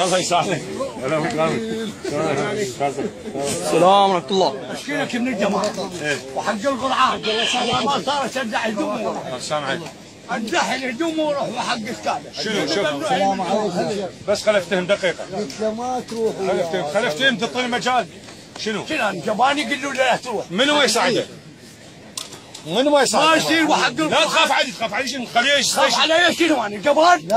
الله يسعدك. السلام ورحمة الله. اشكيلك من الجماعة وحق القرعة ما صار اشجع هدومه. سامعك. ادحل هدومه وروح وحق استاذه. شنو السلام عليكم. بس خلفتهم دقيقة. ما تروح. خلفتهم تعطيني مجال. شنو؟ جباني قالوا له لا تروح. منو يساعده؟ منو ما يساعده؟ ما يصير وحق لا تخاف علي، تخاف علي شنو؟ خليه تخاف علي شنو انا جبان؟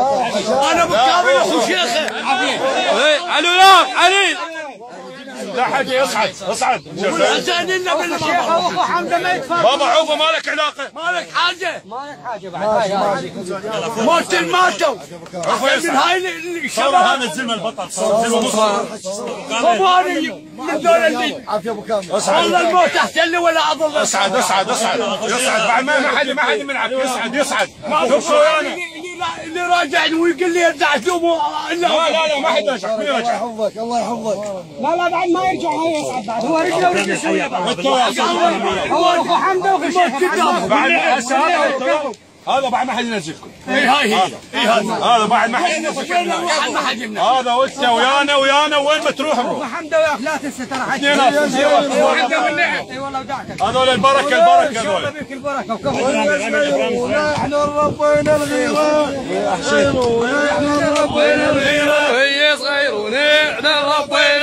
انا بالكامل اخو شيخه. علي وياك علي. لا حاجة اصعد اصعد. والحسين لنا بالشيخ واخو حمزه ما يتفاهم. بابا عوفه ما لك علاقة. ما لك حاجة. ما لك حاجة بعد. ماتوا. من هاي الشباب. هذا الزلمة البطل صار زلمة مصر. طبعا من دول اللي عافية ابو كامل. والله الموت احسن لي ولا اضل. اصعد اصعد اصعد يصعد بعد ما حد منعك. يصعد تبصر ويانا. اللي راجعني ويقول لي ارجع ثوبه. لا ما حد يرجع. الله يحفظك الله يحفظك. لا بعد ما يرجع هاي يصعد بعد. هو رجله ورجله سويه بعد. هو اخو حمزه واخو موت بعد هذا بعد ما حد ينزلكم. اي هاي هي هذا بعد ما حد ينزلكم. هذا وانت ويانا وين ما تروح نروح. حمزه وياك لا تنسى ترى حاج. اي والله ودعتك. هذول البركه هذول. بك البركه وكفو. نحن ربينا الغيران. نحن ربينا الغيران. هي صغير ونحن ربينا